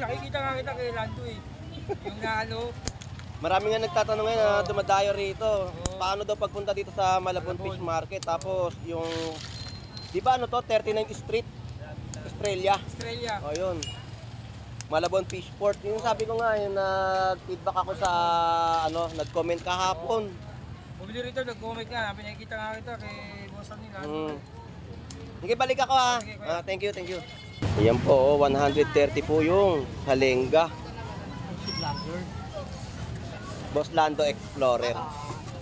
nakikita nga kita kay Lando eh. Yung na ano. Marami nga nagtatanong ngayon na dumadayo rito. Paano daw pagpunta dito sa Malabon Fish Market? Tapos yung, di ba ano to, 39th Street, Australia. O yun. Malabon Fish Port. Yung sabi ko nga, yung nag-feedback ako sa, ano, nag-comment kahapon. Bumili rito, nag-comment ka. Pinakita nga kita kay Boss nila. Sige, balik ako ha. Thank you, thank you. Ayan po, 130 po yung salenga. Boss Lando Explorer.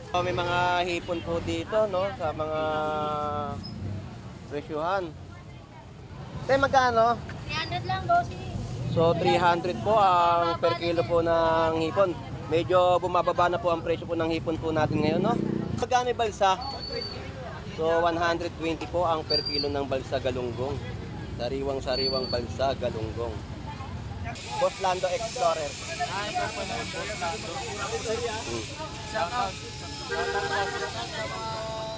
So, may mga hipon po dito, no? Sa mga presyuhan. Tay, magkano? 300 lang, bossy. So, 300 po ang per kilo po ng hipon. Medyo bumababa na po ang presyo po ng hipon po natin ngayon, no? Magkano yung balsa? So, 120 po ang per kilo ng balsa galunggong. Sariwang-sariwang balsa galunggong. Boss Lando Explorer.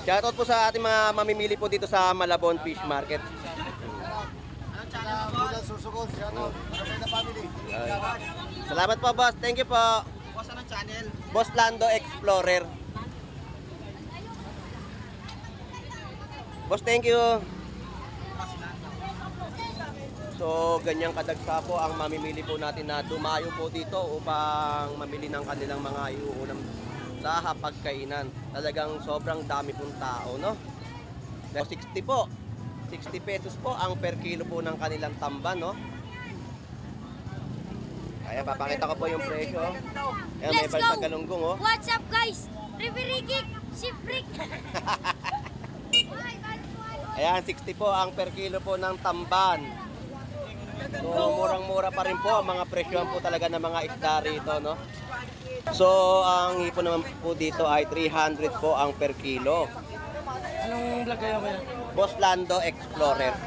Shoutout po sa ating mga mamimili po dito sa Malabon Fish Market. Salamat po, boss. Thank you po. Boss, anong channel? Boss Lando Explorer. Boss, thank you. So, ganyang kadagsa po ang mamimili po natin na dumayo po dito upang mamili ng kanilang mga iuulam sa hapagkainan. Talagang sobrang dami pong tao, no? 60 po. 60 pesos po ang per kilo po ng kanilang tamban, no? Kaya papakita ko po yung presyo. Ayan, may balsa galunggong, oh. What's up, guys? Riverigig, si Frick. Ayan, 60 po ang per kilo po ng tamban. So, murang-mura pa rin po ang mga presyohan po talaga ng mga isda rito, no? So, ang hipon naman po dito ay 300 po ang per kilo. Anong vlog kayo kaya? Boss Lando Explorer.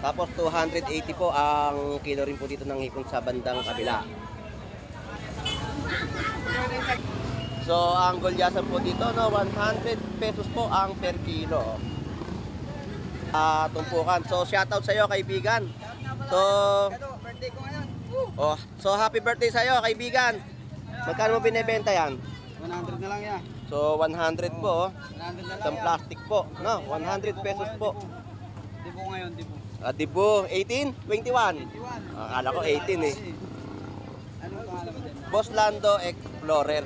Tapos 280 po ang kilo rin po dito ng hipon sa bandang kabila. So, ang gulyasan po dito, no, 100 pesos po ang per kilo. Tumpukan. So, shoutout sa iyo, kaibigan. So, Birthday ko ngayon. oh, so happy birthday sa iyo, kaibigan. Magkano mo binebenta yan? 100 na lang yan. So, 100 po, oh. 100 na lang Isang yan. plastic po, no? 100 pesos po. Dibo ngayon, dibo. Dibo, 18? 21? 21. Akala ko 18 eh. Anong pangalan mo dyan? Boss Lando Explorer.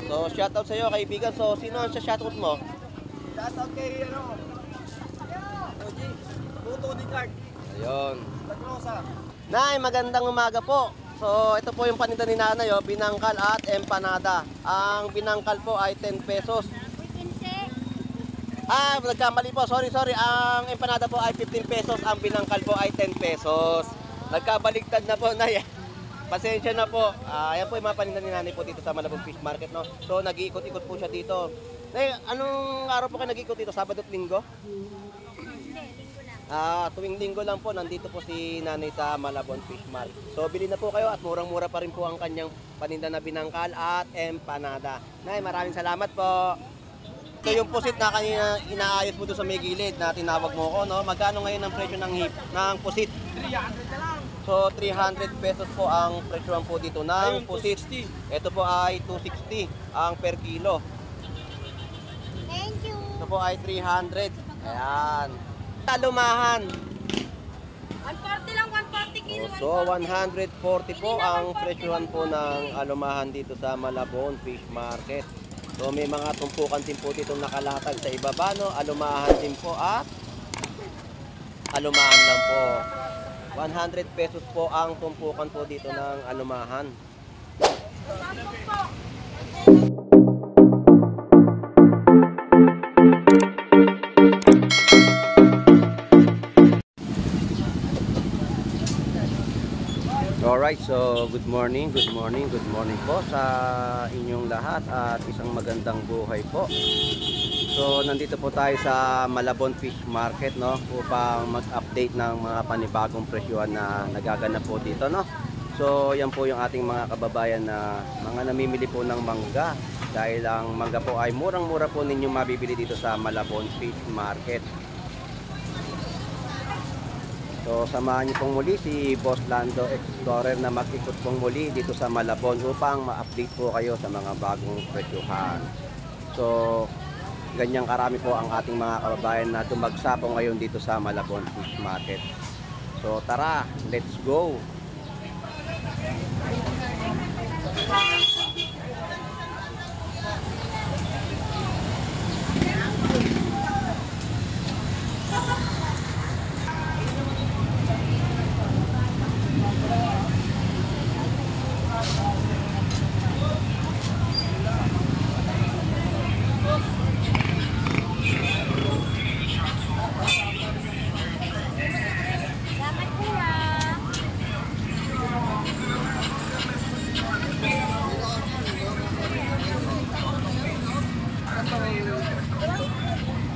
So, shoutout sa iyo, kaibigan. So, sino ang shoutout mo? Shoutout kay ano? OG. Tuto ni Card. Ayun. Lagrosa. Nay, magandang umaga po. So, ito po yung paninda ni nanay, oh, binangkal at empanada. Ang binangkal po ay 10 pesos. Nagkamali po. Sorry. Ang empanada po ay 15 pesos. Ang binangkal po ay 10 pesos. Nagkabaliktad na po, Nay. Pasensya na po. Ayan po yung mga paninda ni nanay po dito sa Malabon Fish Market, no? So, nag-iikot-ikot po siya dito. Nay, anong araw po kayo nag-iikot dito? Sabado at Linggo? Tuwing linggo lang po, nandito po si nanay sa Malabon Fish Market. So, bili na po kayo at murang-mura pa rin po ang kanyang paninda na binangkal at empanada. Nay, maraming salamat po. Ito yung pusit na kanina inaayos mo doon sa may gilid na tinawag mo ko, no? Magkano ngayon ang presyo ng pusit? 300 na lang. So, 300 pesos po ang presyohan po dito ng Ayun, pusit. 260. Ito po ay 260 ang per kilo. Thank you. Ito po ay 300. Ayan. Alumahan. 140 lang, 140 kilo. So, 140 po ang presyohan po ng alumahan dito sa Malabon Fish Market. So, may mga tumpukan din po dito nakalatag sa ibaba, no? Alumahan din po at alumahan lang po. 100 pesos po ang tumpukan po dito ng alumahan. Alright, so good morning po sa inyong lahat at isang magandang buhay po. So nandito po tayo sa Malabon Fish Market, no, upang mag-update ng mga panibagong presyuhan na nagaganap po dito, no. So yan po yung ating mga kababayan na mga namimili po ng mangga, dahil ang mangga po ay murang-mura po ninyong mabibili dito sa Malabon Fish Market. So samahan niyo pong muli si Boss Lando Explorer na mag-ikot pong muli dito sa Malabon upang ma-update po kayo sa mga bagong presyuhan. So ganyang karami po ang ating mga kababayan na dumagsa po ngayon dito sa Malabon Fish Market. So tara, let's go! Salamat kuya.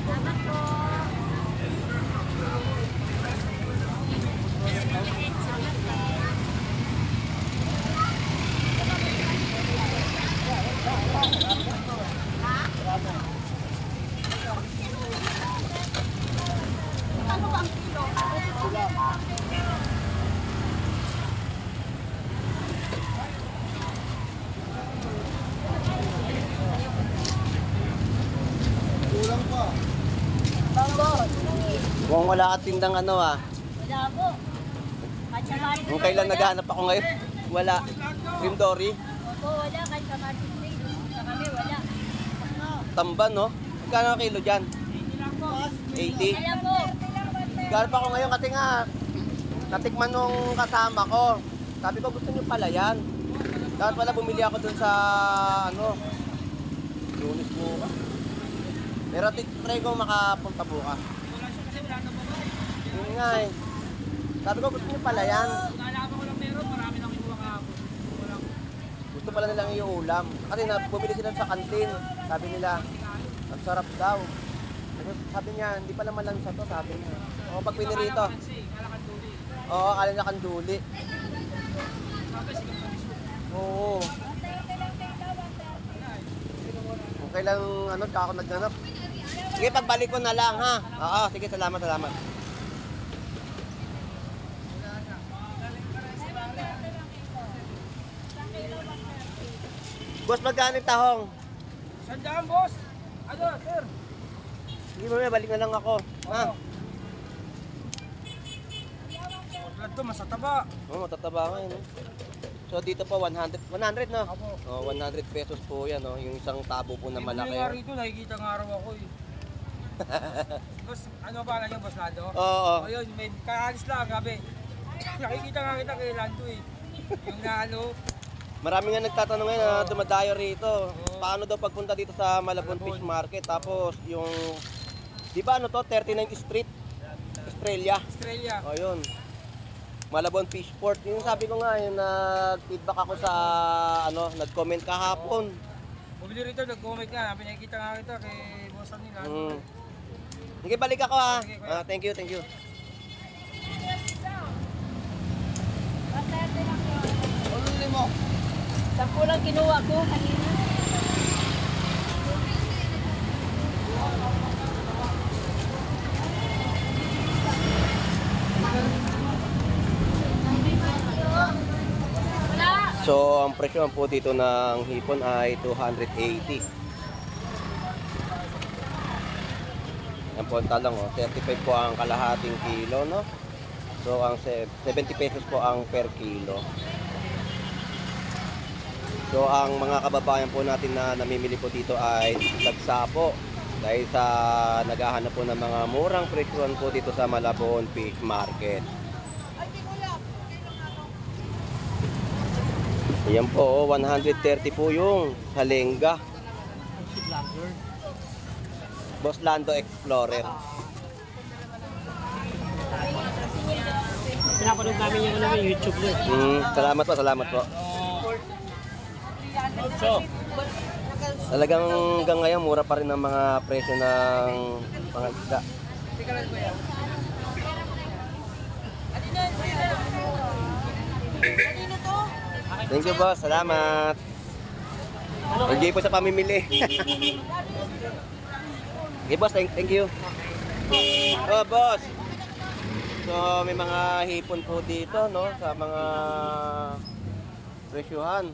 Salamat po. Salamat po. Ano bang kilo? Kung wala ka tindang ano Wala po. Kachamari. kung kailan naghahanap ako ngayon, wala. Cream Dory, Opo, wala. Kachamari. Sa kami, wala. tamban no? Magkano ang kilo dyan? 80? Wala po. Garap ako ngayon kasi nga natikman nung kasama ko. Sabi ko gusto niyo pala yan. Dapat pala bumili ako dun sa ano Lunes bukas. Pero try ko makapunta bukas. Yun nga eh. Sabi ko gusto niyo pala yan. Nalaman ko lang meron, marami nang kinuha kahapon. Gusto pala nilang iulam. Kasi bumili sila sa kantin. Sabi nila, ang sarap daw. Sabi niya, hindi pala malansa to, sabi niya. O pag pinirito. Oo, akala niya kanduli. Oo. Kung kailang ano, tsaka ako naghanap. Sige, pagbalik ko na lang ha. Oo, sige, salamat, salamat. Boss, magkano yung tahong? Sandaan, boss! Ano, sir? Sige, mamaya, balik na lang ako. Ha? Blood to, masataba. Oo, matataba nga yun. So dito po 100 no? Apo. Oh, 100 pesos po yan, no? Yung isang tabo po na malaki. Yung nga rito, nakikita ng araw ako eh. Boss, ano ba lang yung boss Lando? Oo. O yun, may kaalis lang, gabi. Nakikita nga kita kay Lando eh. Yung na ano, Marami nga nagtatanong ngayon na dumadayo rito. Oo. Paano daw pagpunta dito sa Malabon Fish Market? Tapos yung, di ba ano to? 39 Street, Australia. Australia. O yun. Malabon Fish Port. Yung sabi ko nga, yung nag-feedback ako sa, ano, nag-comment kahapon. Bumili rito, nag-comment nga. Pinakita nga kita kay boss nila. Sige, balik ako ha. Sige, kuya. Thank you, thank you. Sampu lang kinuha ko kanina. Wala. So, ang presyo po dito ng hipon ay 280. Yan po ang talong, 35 po ang kalahating kilo, no? So, ang 70 pesos po ang per kilo. So, ang mga kababayan po natin na namimili po dito ay dagsa po. Dahil sa naghahanap po ng mga murang presyohan po dito sa Malabon Fish Market. Ayan po, 130 po yung halenga. Boss Lando Explorer. Pinapanood namin yung ano, yung YouTube nyo. Salamat po, salamat po. Talagang hanggang ngayon, mura pa rin ang mga presyo ng pangisda. Thank you boss, salamat. Enjoy po sa pamimili. Okay boss, thank you. Oh boss. So may mga hipon po dito, no, sa mga presyuhan.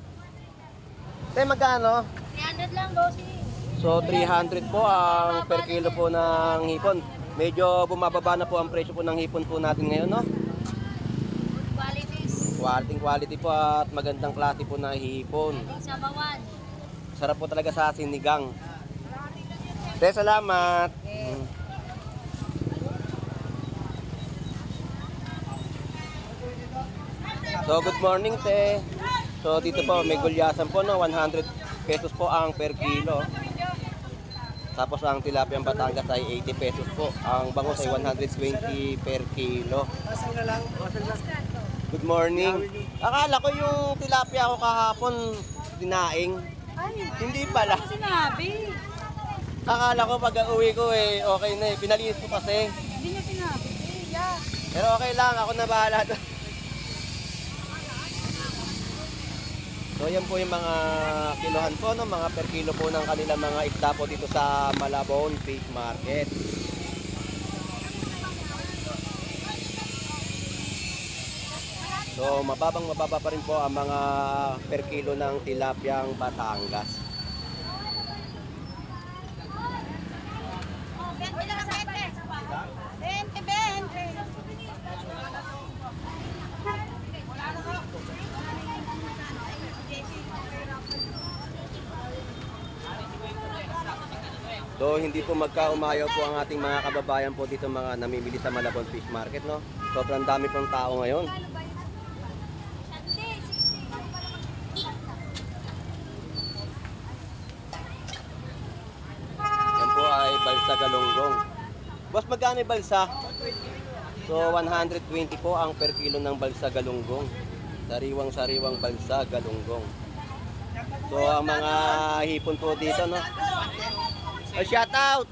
Tay, magkano? 300 lang, bossy. So 300 po ang per kilo po ng hipon. Medyo bumababa na po ang presyo po ng hipon po natin ngayon, no? Qualities. Quality po at magandang klase po na hipon. Sa bawan. Sarap po talaga sa sinigang. Te, salamat. So good morning, te. So dito po may gulyasan po, no, 100 pesos po ang per kilo. Tapos ang tilapia Batangas ay 80 pesos po. Ang bangus ay 120 per kilo. Good morning. Akala ko yung tilapia ko kahapon dinaing. Hindi pala. Sinabi. Akala ko pag uwi ko okay na eh. Pinalinis ko kasi. Hindi niya sinabi. Yeah. Pero okay lang, ako na bahala doon. So yan po yung mga kilohan po, no? Mga per kilo po ng kanilang mga isda po dito sa Malabon Fish Market. So mababa pa rin po ang mga per kilo ng tilapiyang Batangas. So hindi po magkaumayaw po ang ating mga kababayan po dito mga namimili sa Malabon Fish Market, no? Sobrang dami pong tao ngayon. Yan po ay balsa galunggong. Boss, magkano yung balsa? So 120 po ang per kilo ng balsa galunggong. Sariwang balsa galunggong. So ang mga hipon po dito, no? Shout out!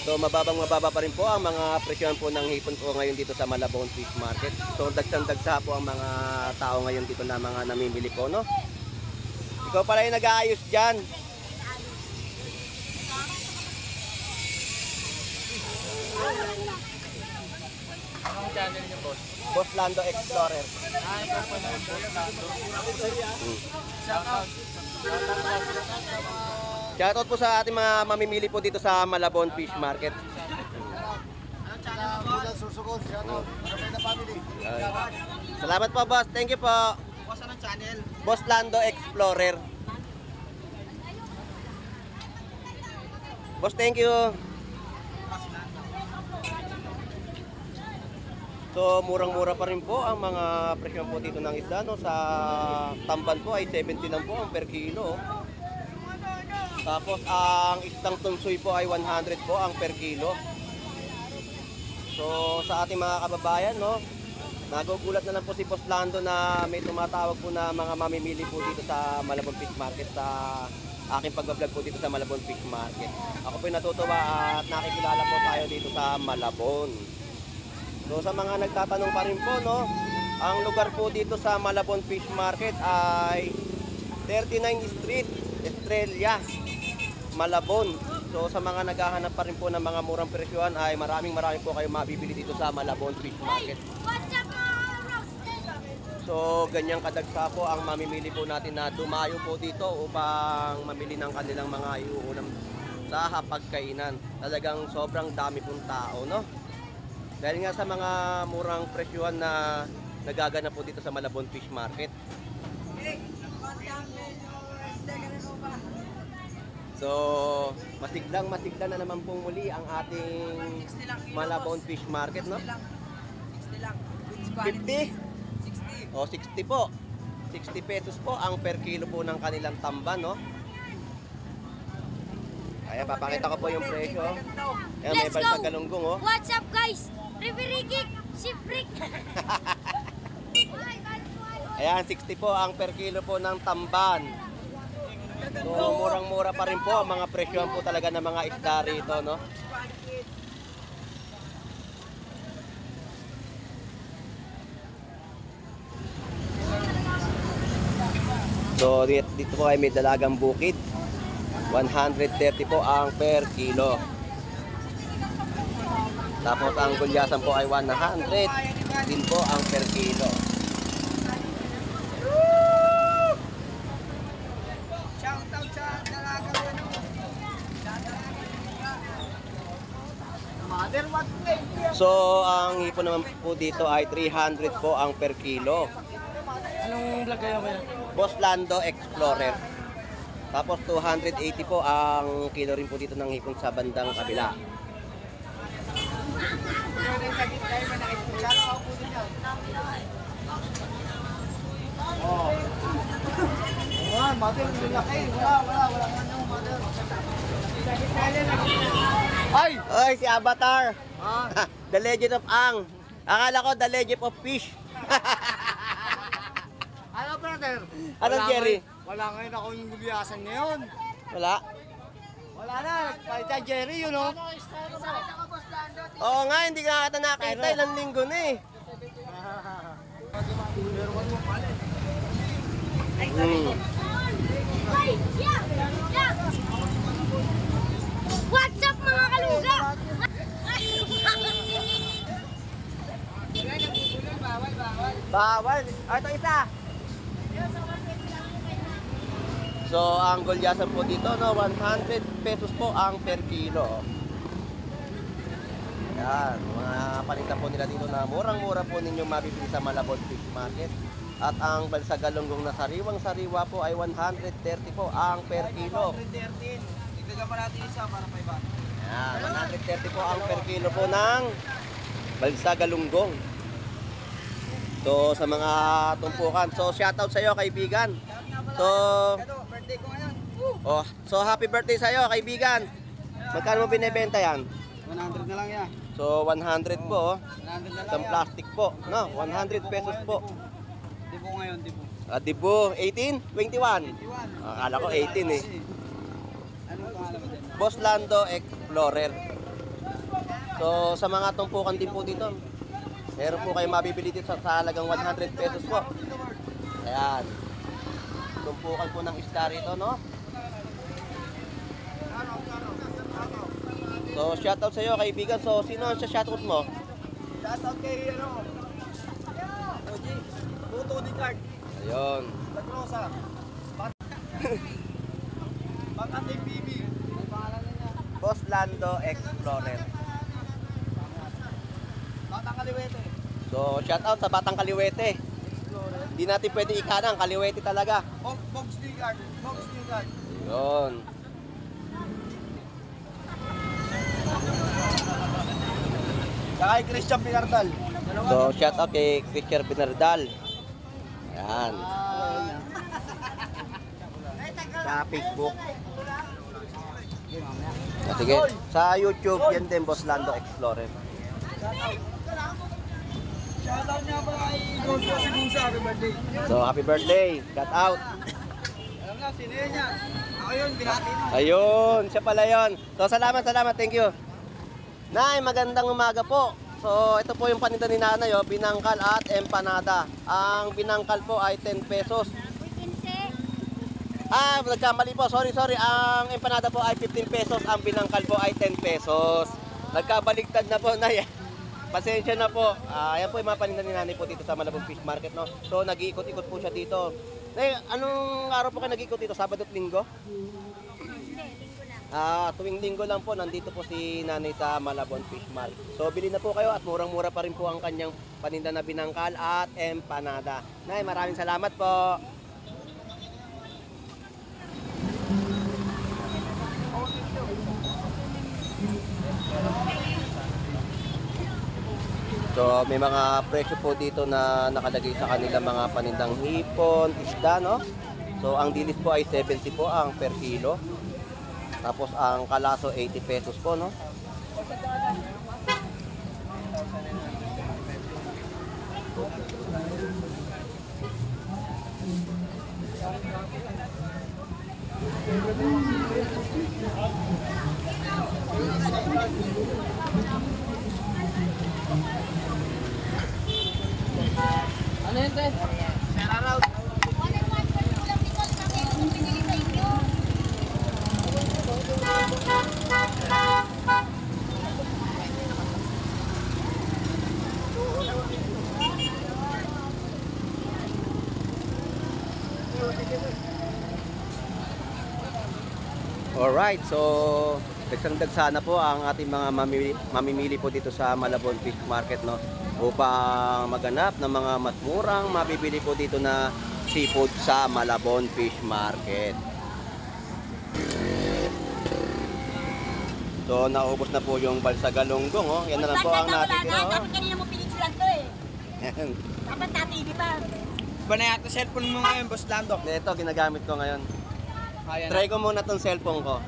So mababa pa rin po ang mga presyon po ng hipon po ngayon dito sa Malabon Fish Market. So dagsang-dagsa po ang mga tao ngayon dito na mga namimili po, no? Ikaw pala yung nag-aayos dyan. Anong channel niyo, boss? Boss Lando Explorer. Shoutout po sa ating mga mamimili po dito sa Malabon Fish Market. Salamat po, boss. Thank you po. Boss, anong channel? Boss Lando Explorer. Boss, thank you. So, murang-mura pa rin po ang mga presyo po dito ng isda, no? Sa tamban po ay 70 lang po ang per kilo. Tapos, ang isdang tunsoy po ay 100 po ang per kilo. So, sa ating mga kababayan, no? Nagugulat na lang po si Boss Lando na may tumatawag po na mga mamimili po dito sa Malabon Fish Market sa aking pag-vlog po dito sa Malabon Fish Market. Ako po natutuwa at nakikilala po tayo dito sa Malabon. So sa mga nagtatanong pa rin po, no, ang lugar po dito sa Malabon Fish Market ay 39 Street, Estrella, Malabon. So sa mga naghahanap pa rin po ng mga murang presyohan ay maraming po kayo mabibili dito sa Malabon Fish Market. So ganyang kadagsa po ang mamimili po natin na dumayo po dito upang mamili ng kanilang mga iuulam sa hapagkainan. Talagang sobrang dami pong tao, no? Dahil nga sa mga murang presyuhan na nagaganap po dito sa Malabon Fish Market. So, masiglang na naman pong muli ang ating Malabon Fish Market, no? 60 lang. 50? O, 60 po. 60 pesos po ang per kilo po ng kanilang tamban, no? Kaya papakita ko po yung presyo. Ayan, may balsa galunggong, oh. What's up, guys? Riverikik, si Frick. Ayan, 60 po ang per kilo po ng tamban. So, murang-mura pa rin po ang mga presyohan po talaga ng mga isda rito, no? So, dito po ay may dalagang bukid. 130 po ang per kilo. Tapos ang gulyasan po ay 100 din po ang per kilo. Shoutout sa dalagang ano. Mother, what name? So ang hipon naman po dito ay 300 po ang per kilo. Anong vlog kayo kaya? Boss Lando Explorer. Tapos 280 po ang kilo rin po dito ng hipon sa bandang kabila. Mother, laki. Wala. Ay, si Avatar. The Legend of Ang. Akala ko The Legend of Fish. Ano, brother? Anong Jerry? Wala ngayon ako yung gubiyasan ngayon. Wala. Wala na. Kahit Jerry, yun o. Oo nga, hindi ka nakata nakita. Ilang linggo na eh. Ay, yeah! What's up mga kaluga? Bawal. Ito isa. So, ang gulyasan po dito, no, 100 pesos po ang per kilo. Yan, mga paninda po nila dito na murang-mura po ninyo mabibili sa Malabon Fish Market. At ang balsa galunggong na sariwang-sariwa po ay 130 po ang per kilo. 113. Igdagan pa natin isa para may ba. Yan, 130 po ang per kilo po ng balsa galunggong. So, sa mga tumpukan. So, shoutout sa iyo, kaibigan. So, Birthday ko ngayon. so happy birthday sa iyo, kaibigan. Magkano mo binebenta yan? 100 na lang yan. So, 100 po. 100 na lang Isang plastic po. No, 100 pesos po. Dibo ngayon, dibo. Dibo, 18? 21? 21. Akala ko 18 eh. Anong pangalan mo din? Boss Lando Explorer. So, sa mga tumpukan din po dito, meron po kayo mabibili dito sa halagang 100 pesos po. Ayan. Tumpukan po ng isda rito, no? So, shoutout sa iyo, kaibigan. So, sino ang shoutout mo? Shoutout kay OG. Buto ni Card. Ayun. Lagrosa. Pang-atay BB. Ang pangalan niya. Boss Lando Explorer. Batang Kaliwete. So, shoutout sa Batang Kaliwete. Explorer. Hindi natin pwede ikanang, Kaliwete talaga. Box Lingard. Box Lingard. Ayun. Saka kay Christian Pinardal. So, shoutout kay Christian Pinardal. Ayan. Sa Facebook. Sige. Sa YouTube, yan din, Boss Lando Explorer. Shoutout niya pa kay Gonzo Sigusa. Happy birthday. So, happy birthday. Shout out. Alam na, sino yun niya? Ako yun, binati mo. Ayun, siya pala yun. So, salamat. Thank you. Nay, magandang umaga po. So, ito po yung paninda ni Nanay, oh, binangkal at empanada. Ang binangkal po ay 10 pesos. Nagkamali po. Sorry. Ang empanada po ay 15 pesos. Ang binangkal po ay 10 pesos. Nagkabaligtad na po, Nay. Pasensya na po. Ayan po yung mga paninda ni Nanay po dito sa Malabon Fish Market, no? So, nag-iikot-ikot po siya dito. Nay, anong araw po kayo nag-iikot dito? Sabado at Linggo? Tuwing Linggo lang po, nandito po si Nanay sa Malabon Fish Market. So, bili na po kayo at murang-mura pa rin po ang kanyang paninda na binangkal at empanada. Nay, maraming salamat po. So, may mga presyo po dito na nakalagay sa kanila mga panindang hipon, isda, no? So, ang dilis po ay 70 po ang per kilo. Tapos, ang kalaso 80 pesos po, no? Ano yun, te? Pera raw. Alright, so dagsang-dag sana po ang ating mga mamimili po dito sa Malabon Fish Market, no? Upang maganap ng mga mas murang mabibili po dito na seafood sa Malabon Fish Market. So naubos na po yung balsagalonggong, oh. Yan na lang po ang natitira, oh. Dapat kanina mo pinicturan to eh. Yan. Dapat natili pa. Ba na yata cellphone mo ngayon, Boss Lando? Ito, ginagamit ko ngayon. Ayan. Try ko muna tong cellphone ko.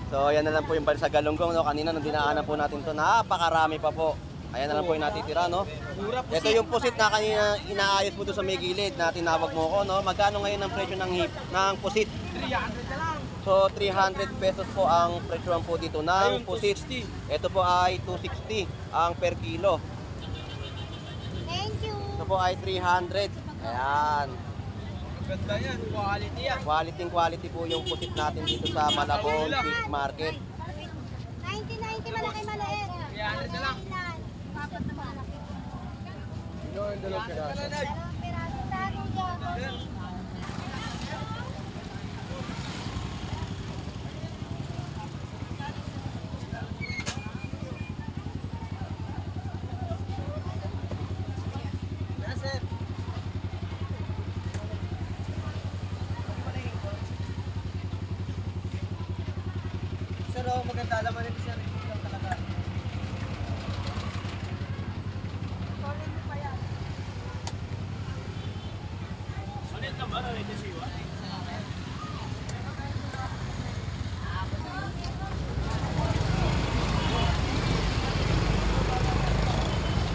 So, yan na lang po yung balsagalonggong, no? Kanina nung dinaanan po natin to, napakarami pa po. Ayan na lang po yung natitira, no? Ito yung pusit na kanina inaayos mo doon sa may gilid na tinawag mo ko, no? Magkano ngayon ang presyo ng pusit? 300 na lang. So, 300 pesos po ang presyoan po dito ng Ayun, pusit. 260. Ito po ay 260 ang per kilo. Thank you. Ito po ay 300. Ayan. Ganda yan, quality yan. Quality po yung pusit natin dito sa Malabon Fish Market. 90 malaki maliit. 300 na lang. Dapat na malaki. Dalawang piraso. Dalawang piraso sa ano dyan. Sir, oh, maganda naman ito, sir. Ito lang talaga.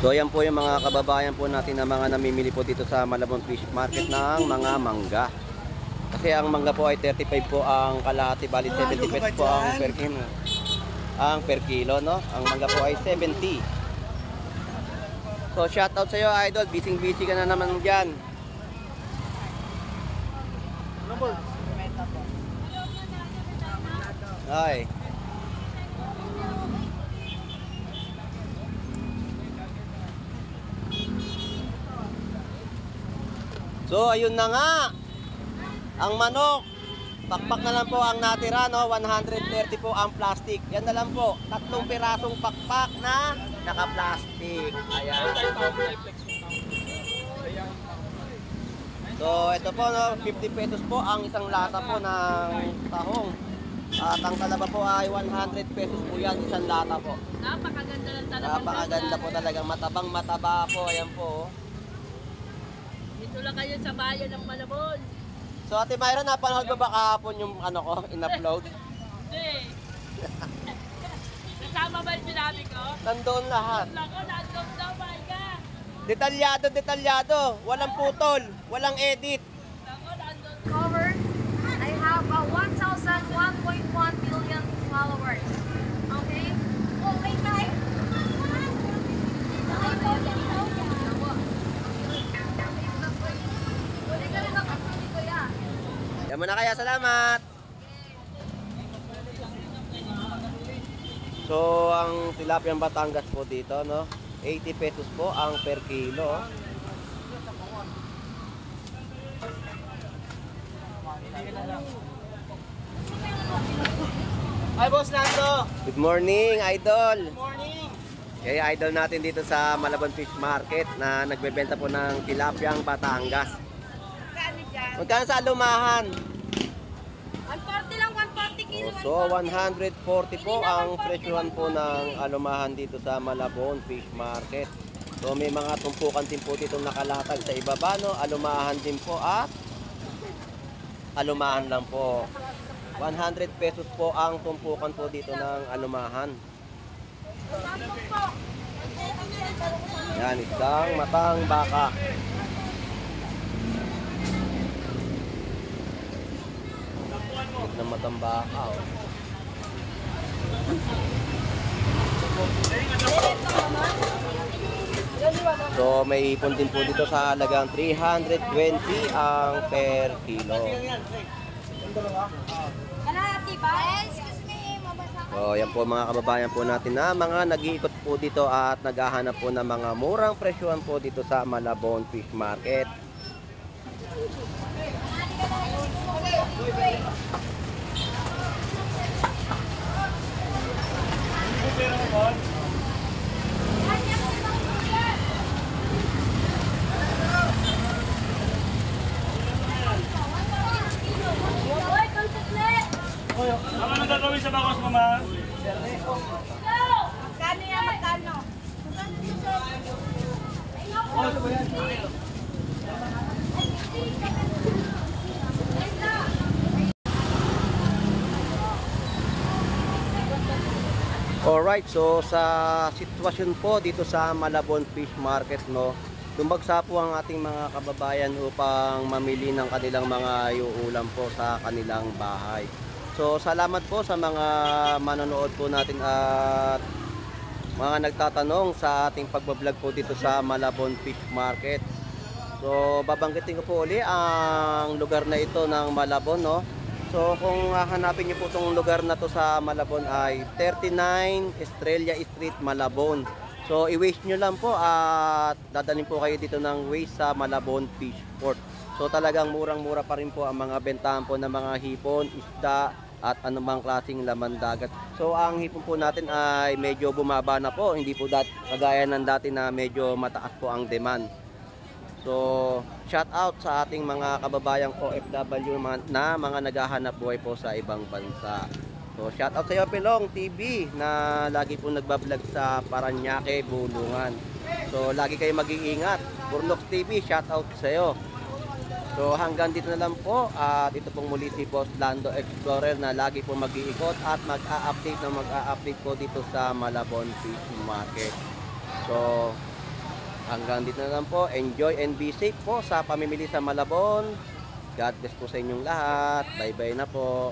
So yan po yung mga kababayan po natin na mga namimili po dito sa Malabon Fish Market ng mga mangga. Kasi ang mangga po ay 35 po ang kalahati, bali 70 pesos po ang per kilo. Ang per kilo, no? Ang mangga po ay 70. So shoutout sa iyo, idol. Busy ka na naman diyan. Ay. So ayun na nga. Ang manok, pakpak na lang po ang natira, no? 130 po ang plastic. Yan na lang po, 3 pirasong pakpak na naka-plastic. Ayan. So ito po, no, 50 pesos po ang isang lata po ng tahong. At ang talaba po ay 100 pesos po yan, isang lata po. Napakaganda lang talaga. Napakaganda po talaga, matabang mataba po, ayan po. Dito lang kayo sa bayan ng Malabon. So Ate Myra, napanood ba kahapon yung ano ko, in-upload? Hindi. Kasama ba yung sinabi ko? Nandoon lahat. Nako, nandun daw, my God. Detalyado. Walang putol, walang edit. Nako, nandun. Cover. I have 1,1.1 million followers. Okay? Okay, tayo. Huli ka rin ang kapatid ko yan. Yan mo na kaya, salamat. So, ang tilapiyang Batangas po dito, no? 80 pesos po ang per kilo. Hi, Boss Lando. Good morning, idol. Good morning. Kaya idol natin dito sa Malabon Fish Market na nagbebenta po ng tilapiyang Batangas. Magkano sa alumahan? 140 lang, 140 kilo. So 140 po ang presyohan po ng alumahan dito sa Malabon Fish Market. So may mga tumpukan din po dito nakalatag sa ibaba, no? Alumahan din po at alumahan lang po. 100 pesos po ang tumpukan po dito ng alumahan. Yan, isang matang baka. Ng matang baka. Oh. So may ipon din po dito sa halagang 320 ang per kilo. Kalahati ba? Excuse me, mabasa ka. So yan po mga kababayan po natin na mga nag-iikot po dito at naghahanap po ng mga murang presyohan po dito sa Malabon Fish Market. Ano nang gagawin sa bagos, mama? Magkano yan? Magkano? Alright, so sa sitwasyon po dito sa Malabon Fish Market, no, dumagsa po ang ating mga kababayan upang mamili ng kanilang mga iuulam po sa kanilang bahay. So salamat po sa mga manonood po natin at mga nagtatanong sa ating pagbablog po dito sa Malabon Fish Market. So babanggitin ko po uli ang lugar na ito ng Malabon, no. So kung hanapin niyo po itong lugar na to sa Malabon ay 39 Estrella Street, Malabon. So i-waste nyo lang po at dadalhin po kayo dito ng Waze sa Malabon Fish Port. So talagang murang-mura pa rin po ang mga bentahan po ng mga hipon, isda at anumang klaseng laman dagat. So ang hipon po natin ay medyo bumaba na po, hindi po kagaya ng dati na medyo mataas po ang demand. So, shout out sa ating mga kababayang OFW na mga naghahanap buhay po sa ibang bansa. So, shout out sa iyo, Pelong TV, na lagi po nagbablog sa Paranaque, Bulungan. So, lagi kayo mag-iingat. Burnox TV, shout out sa iyo. So, hanggang dito na lang po. At ito pong muli si Boss Lando Explorer na lagi po mag-iikot at mag-a-update po dito sa Malabon Fish Market. So, hanggang dito na lang po. Enjoy and be safe po sa pamimili sa Malabon. God bless po sa inyong lahat. Bye bye na po.